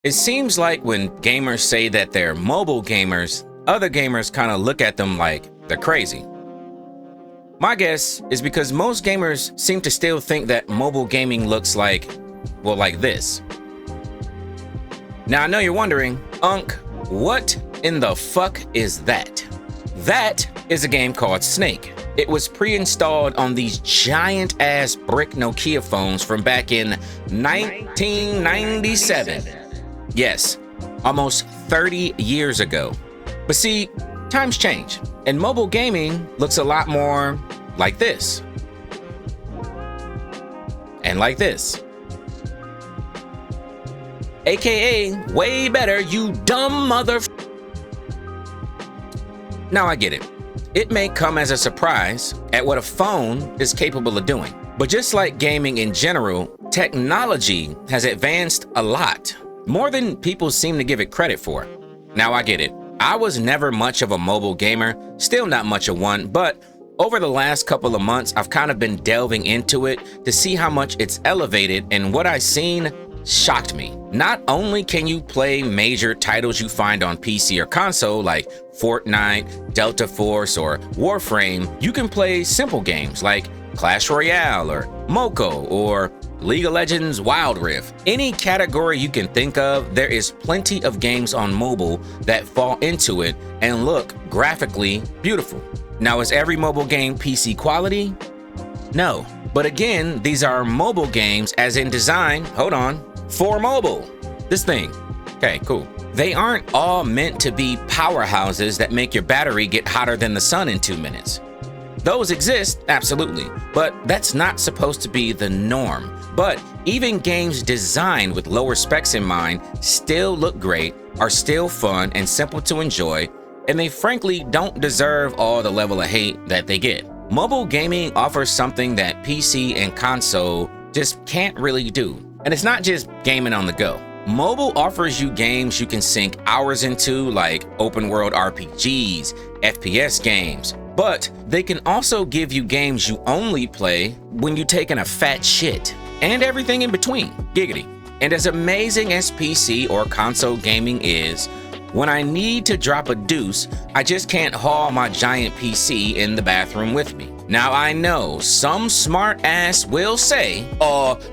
It seems like when gamers say that they're mobile gamers, other gamers kind of look at them like they're crazy. My guess is because most gamers seem to still think that mobile gaming looks like, well, like this. Now I know you're wondering, Unc, what in the fuck is that? That is a game called Snake. It was pre-installed on these giant-ass brick Nokia phones from back in 1997. Yes, almost 30 years ago. But see, times change, and mobile gaming looks a lot more like this. And like this. AKA, way better, you dumb mother. Now I get it. It may come as a surprise at what a phone is capable of doing. But just like gaming in general, technology has advanced a lot, more than people seem to give it credit for. Now I get it. I was never much of a mobile gamer, still not much of one, but over the last couple of months, I've kind of been delving into it to see how much it's elevated, and what I've seen shocked me. Not only can you play major titles you find on PC or console like Fortnite, Delta Force, or Warframe, you can play simple games like Clash Royale or Moko or League of Legends Wild Rift. Any category you can think of, there is plenty of games on mobile that fall into it and look graphically beautiful. Now, is every mobile game PC quality? No. But again, these are mobile games as in design, hold on, for mobile. This thing. Okay, cool. They aren't all meant to be powerhouses that make your battery get hotter than the sun in 2 minutes. Those exist, absolutely, but that's not supposed to be the norm. But even games designed with lower specs in mind still look great, are still fun and simple to enjoy, and they frankly don't deserve all the level of hate that they get. Mobile gaming offers something that PC and console just can't really do. And it's not just gaming on the go. Mobile offers you games you can sink hours into, like open world RPGs, FPS games, but they can also give you games you only play when you're taking a fat shit, and everything in between. Giggity. And as amazing as PC or console gaming is, when I need to drop a deuce, I just can't haul my giant PC in the bathroom with me. Now I know some smart ass will say,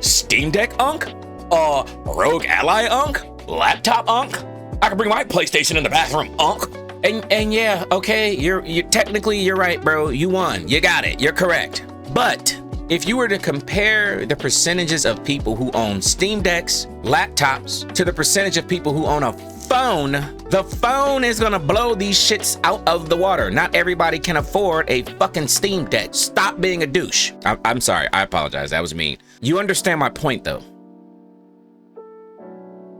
Steam Deck Unc? Rogue Ally Unc? Laptop Unc? I can bring my PlayStation in the bathroom, Unc. And yeah, okay, you're technically right, bro. You won. You got it. You're correct. But if you were to compare the percentages of people who own Steam Decks, laptops, to the percentage of people who own a phone, the phone is gonna blow these shits out of the water. Not everybody can afford a fucking Steam Deck. Stop being a douche. I'm sorry. I apologize. That was mean. You understand my point, though.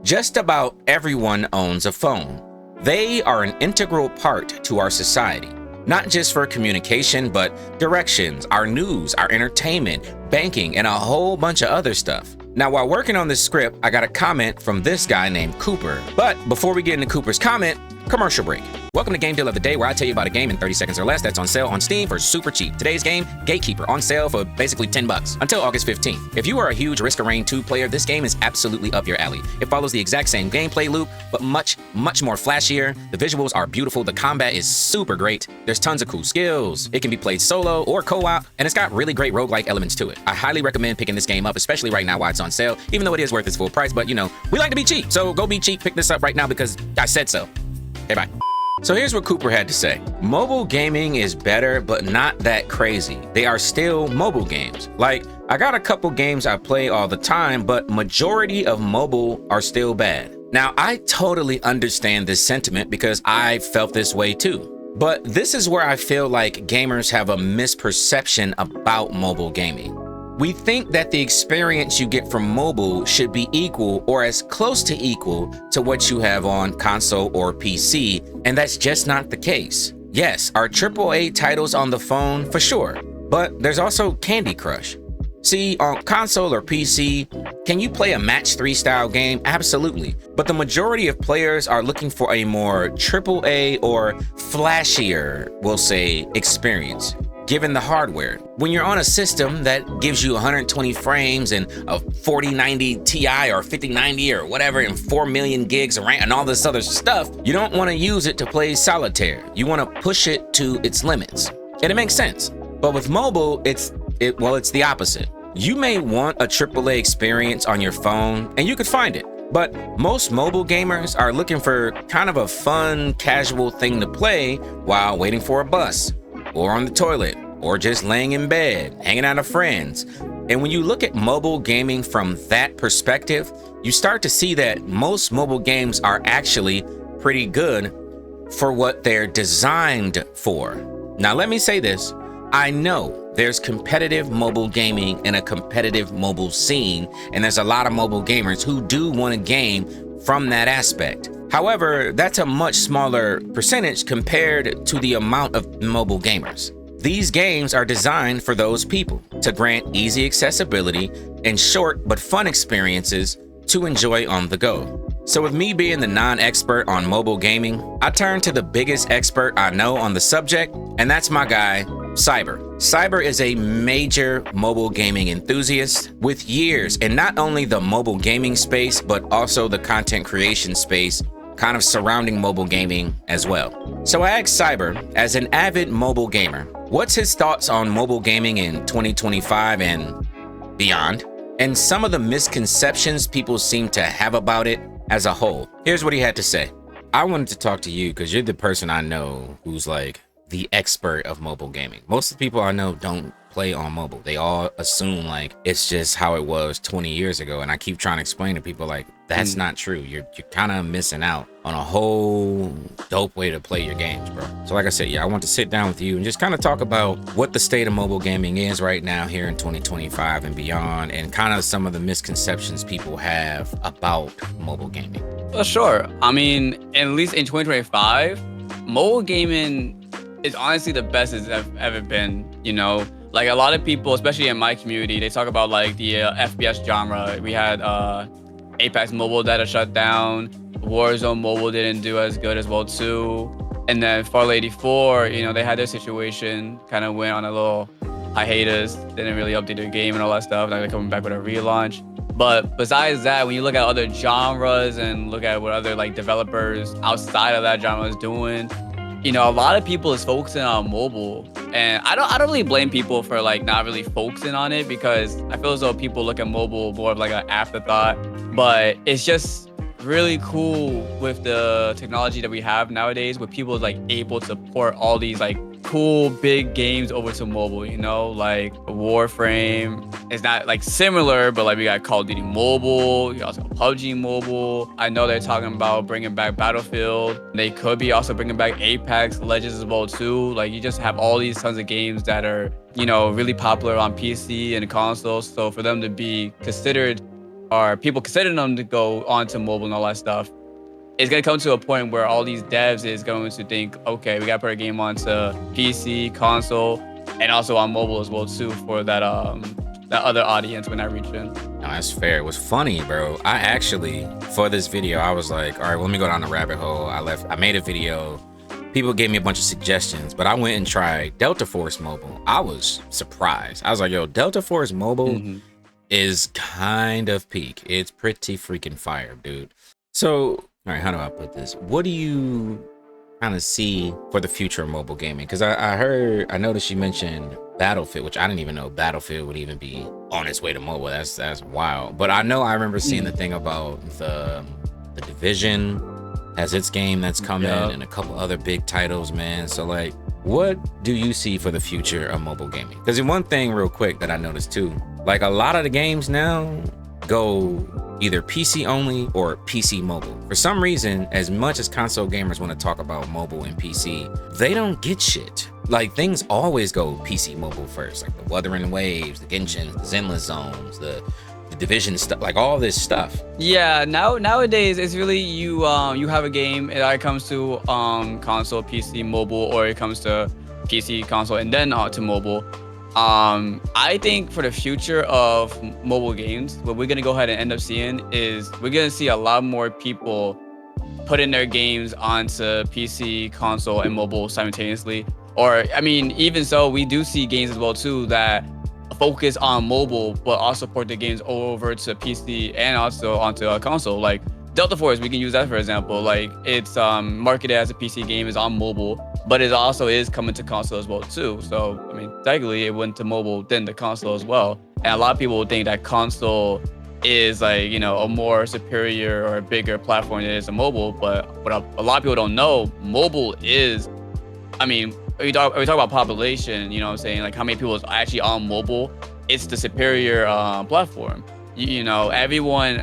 Just about everyone owns a phone. They are an integral part to our society, not just for communication, but directions, our news, our entertainment, banking, and a whole bunch of other stuff. Now, while working on this script, I got a comment from this guy named Cooper. But before we get into Cooper's comment, commercial break. Welcome to Game Deal of the Day, where I tell you about a game in 30 seconds or less that's on sale on Steam for super cheap. Today's game, Gatekeeper, on sale for basically $10 until August 15th. If you are a huge Risk of Rain 2 player, this game is absolutely up your alley. It follows the exact same gameplay loop, but much more flashier. The visuals are beautiful. The combat is super great. There's tons of cool skills. It can be played solo or co-op, and it's got really great roguelike elements to it. I highly recommend picking this game up, especially right now while it's on sale, even though it is worth its full price. But you know, we like to be cheap, so go be cheap. Pick this up right now because I said so. Okay, bye. So here's what Cooper had to say. Mobile gaming is better, but not that crazy. They are still mobile games. Like, I got a couple games I play all the time, but majority of mobile are still bad. Now, I totally understand this sentiment because I felt this way too. But this is where I feel like gamers have a misperception about mobile gaming. We think that the experience you get from mobile should be equal or as close to equal to what you have on console or PC, and that's just not the case. Yes, our AAA titles on the phone for sure, but there's also Candy Crush. See, on console or PC, can you play a match 3 style game? Absolutely, but the majority of players are looking for a more AAA or flashier, we'll say, experience. given the hardware. When you're on a system that gives you 120 frames and a 4090 Ti or 5090 or whatever and 4 million gigs of RAM and all this other stuff, you don't want to use it to play solitaire. You want to push it to its limits. And it makes sense. But with mobile, it's the opposite. You may want a AAA experience on your phone, and you could find it. But most mobile gamers are looking for kind of a fun, casual thing to play while waiting for a bus, or on the toilet, or just laying in bed, hanging out with friends. And when you look at mobile gaming from that perspective, you start to see that most mobile games are actually pretty good for what they're designed for. Now, let me say this. I know there's competitive mobile gaming and a competitive mobile scene, and there's a lot of mobile gamers who do want to game from that aspect. However, that's a much smaller percentage compared to the amount of mobile gamers. These games are designed for those people to grant easy accessibility and short but fun experiences to enjoy on the go. So with me being the non-expert on mobile gaming, I turn to the biggest expert I know on the subject, and that's my guy, Cyb3r. Cyb3r is a major mobile gaming enthusiast with years in not only the mobile gaming space, but also the content creation space, kind of surrounding mobile gaming as well. So I asked Cyb3r, as an avid mobile gamer, what's his thoughts on mobile gaming in 2025 and beyond, and some of the misconceptions people seem to have about it as a whole. Here's what he had to say. I wanted to talk to you because you're the person I know who's like the expert of mobile gaming. Most of the people I know don't play on mobile. They all assume like it's just how it was 20 years ago. And I keep trying to explain to people like that's not true. You're kind of missing out on a whole dope way to play your games, bro. So like I said, yeah, I want to sit down with you and just kind of talk about what the state of mobile gaming is right now here in 2025 and beyond, and kind of some of the misconceptions people have about mobile gaming. Well, sure. I mean, at least in 2025, mobile gaming is honestly the best it's ever been, you know? Like a lot of people, especially in my community, they talk about like the FPS genre. We had Apex Mobile that shut down. Warzone Mobile didn't do as good as well too. And then Fallout 84, you know, they had their situation, kind of went on a little hiatus, didn't really update their game and all that stuff. Now they're coming back with a relaunch. But besides that, when you look at other genres and look at what other like developers outside of that genre is doing, you know, a lot of people is focusing on mobile, and I don't really blame people for like not really focusing on it, because I feel as though people look at mobile more of like an afterthought. But it's just really cool with the technology that we have nowadays, where people like able to port all these like cool big games over to mobile, you know, like Warframe. It's not like similar, but like we got Call of Duty Mobile, you also got PUBG Mobile. I know they're talking about bringing back Battlefield. They could be also bringing back Apex Legends as well too. Like you just have all these tons of games that are, you know, really popular on PC and consoles. So for them to be considered, or people considering them to go onto mobile and all that stuff, it's going to come to a point where all these devs is going to think, okay, we got to put our game onto PC, console, and also on mobile as well too, for that that other audience when I reach in. No, that's fair. It was funny, bro. I actually, for this video, I was like, all right, well, let me go down the rabbit hole. I made a video. People gave me a bunch of suggestions, but I went and tried Delta Force Mobile. I was surprised. I was like, yo, Delta Force Mobile is kind of peak. It's pretty freaking fire, dude. So, all right, how do I put this? What do you kind of see for the future of mobile gaming? Because I noticed you mentioned Battlefield, which I didn't even know Battlefield would even be on its way to mobile. That's wild. But I remember seeing the thing about the Division has its game that's coming, and a couple other big titles, man. So like, what do you see for the future of mobile gaming? Because one thing real quick that I noticed too, like a lot of the games now go either PC only or PC mobile. For some reason, as much as console gamers want to talk about mobile and PC, they don't get shit. Like things always go PC mobile first, like the Wuthering Waves, the Genshin, the Zenless Zones, the Division stuff, like all this stuff. Yeah, nowadays it's really you have a game, it either comes to console, PC, mobile, or it comes to PC, console, and then to mobile. I think for the future of mobile games, what we're gonna go ahead and end up seeing is we're gonna see a lot more people putting their games onto PC, console, and mobile simultaneously, Or I mean, even so, we do see games as well too that focus on mobile, but also port the games over to PC and also onto a console. Like Delta Force, we can use that for example. Like it's marketed as a PC game, is on mobile, but it also is coming to console as well too. So I mean, technically it went to mobile, then the console as well. And a lot of people think that console is like, you know, a more superior or a bigger platform than it is a mobile. But what a lot of people don't know, mobile is, I mean, we talk about population, you know what I'm saying? Like how many people is actually on mobile, it's the superior platform. You know, everyone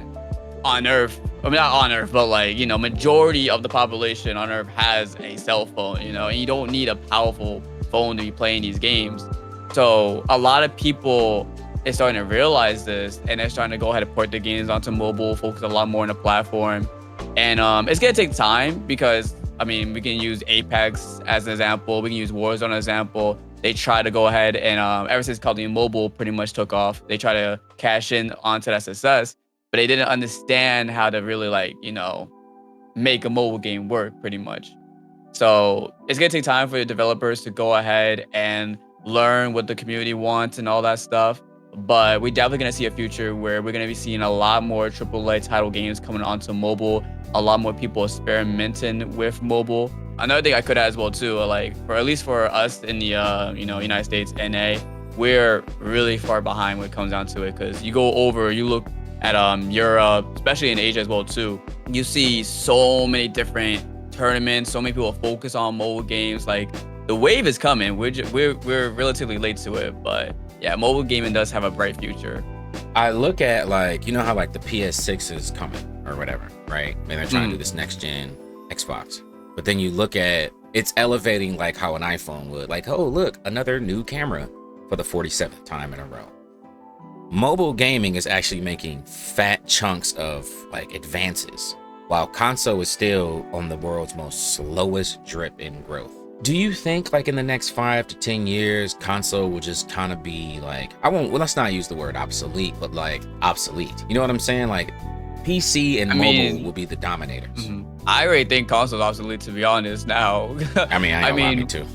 on Earth, I mean, not on Earth, but like, you know, majority of the population on Earth has a cell phone, you know, and you don't need a powerful phone to be playing these games. So a lot of people is starting to realize this, and they're starting to go ahead and port the games onto mobile, focus a lot more on the platform. And it's gonna take time because I mean, we can use Apex as an example. We can use Warzone as an example. They try to go ahead and ever since Call of Duty Mobile pretty much took off, they try to cash in onto that success, but they didn't understand how to really like, you know, make a mobile game work pretty much. So it's gonna take time for the developers to go ahead and learn what the community wants and all that stuff. But we're definitely gonna see a future where we're gonna be seeing a lot more AAA title games coming onto mobile, a lot more people experimenting with mobile. Another thing I could add as well too, like for at least for us in the you know, United States, NA, we're really far behind when it comes down to it. Because you go over, you look at Europe, especially in Asia as well too, you see so many different tournaments, so many people focus on mobile games. Like the wave is coming. We're relatively late to it, but yeah, mobile gaming does have a bright future. I look at like, you know how like the PS6 is coming or whatever, right? And they're trying to do this next gen Xbox. But then you look at it's elevating like how an iPhone would. Like, oh, look, another new camera for the 47th time in a row. Mobile gaming is actually making fat chunks of like advances, while console is still on the world's most slowest drip in growth. Do you think like in the next 5 to 10 years, console will just kind of be like, well, let's not use the word obsolete, but like obsolete. You know what I'm saying? Like PC and mobile will be the dominators. I already think console's obsolete, to be honest now. I mean, I mean, me too.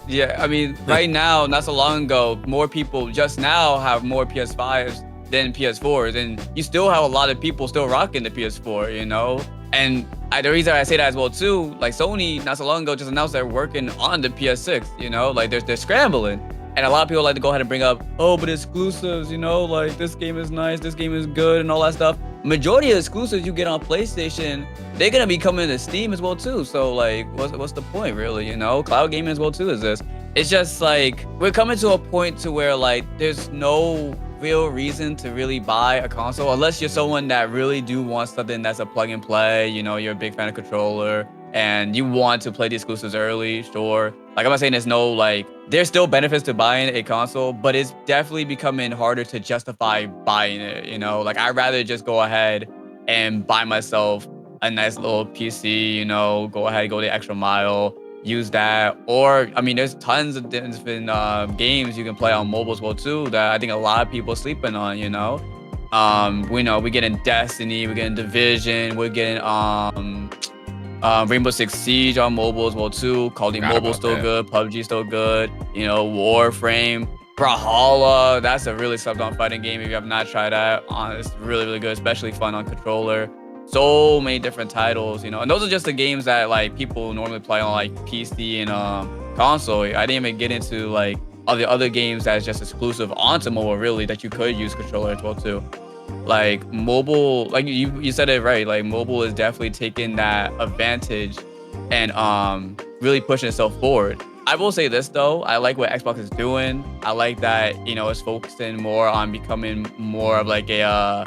Yeah, I mean, right now, not so long ago, more people just now have more PS5s than PS4s, and you still have a lot of people still rocking the PS4, you know? And the reason I say that as well too, like Sony not so long ago just announced they're working on the PS6, you know? Like they're scrambling. And a lot of people like to go ahead and bring up, oh, but exclusives, you know, like this game is nice, this game is good and all that stuff. Majority of exclusives you get on PlayStation, they're gonna be coming to Steam as well too. So like, what's the point really, you know? Cloud gaming as well too is this. It's just like, we're coming to a point to where like, there's no real reason to really buy a console unless you're someone that really do want something that's a plug and play, you know, you're a big fan of controller and you want to play the exclusives early, sure. Like I'm not saying there's no like, there's still benefits to buying a console, but it's definitely becoming harder to justify buying it, you know? Like I'd rather just go ahead and buy myself a nice little PC, you know, go ahead, go the extra mile, use that. Or I mean, there's tons of different games you can play on mobile as well too that I think a lot of people are sleeping on, you know? We know we're getting Destiny, we're getting Division, we're getting Rainbow Six Siege on mobile as well too. Call of Duty Mobile still good, PUBG still good, you know, Warframe, Brawlhalla, that's a really slept on fighting game if you have not tried that. It's really, really good, especially fun on controller. So many different titles, you know, and those are just the games that like people normally play on like PC and console. I didn't even get into like all the other games that's just exclusive onto mobile really that you could use controller as well too. Like mobile, like you said it right, like mobile is definitely taking that advantage and really pushing itself forward. I will say this though, I like what Xbox is doing. I like that, you know, it's focusing more on becoming more of like a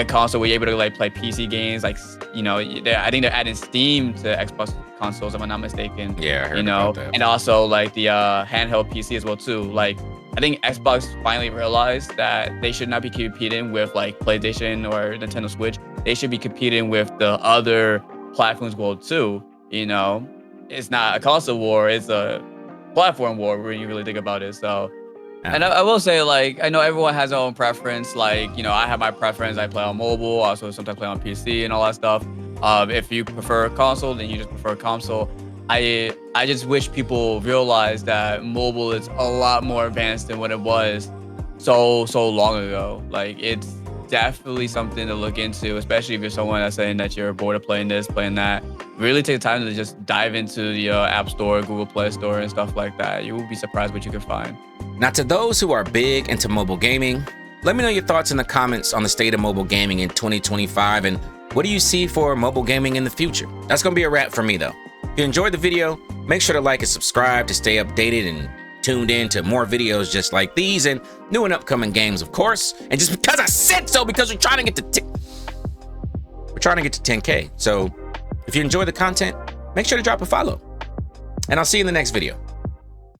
console where you're able to like play PC games. Like, you know, I think they're adding Steam to Xbox consoles, if I'm not mistaken. Yeah, I heard you know, about that. And also like the handheld PC as well too. Like, I think Xbox finally realized that they should not be competing with like PlayStation or Nintendo Switch. They should be competing with the other platforms world too. You know, it's not a console war, it's a platform war when you really think about it. So, and I will say, like, I know everyone has their own preference. Like, you know, I have my preference. I play on mobile, also sometimes play on PC and all that stuff. If you prefer a console, then you just prefer a console. I just wish people realize that mobile is a lot more advanced than what it was so long ago. Like, it's definitely something to look into, especially if you're someone that's saying that you're bored of playing this, playing that. Really take the time to just dive into the App Store, Google Play Store, and stuff like that. You will be surprised what you can find. Now, to those who are big into mobile gaming, let me know your thoughts in the comments on the state of mobile gaming in 2025 and what do you see for mobile gaming in the future? That's going to be a wrap for me, though. If you enjoyed the video, make sure to like and subscribe to stay updated and tuned in to more videos just like these and new and upcoming games, of course. And just because I said so, because we're trying to get to 10K. So if you enjoy the content, make sure to drop a follow. And I'll see you in the next video.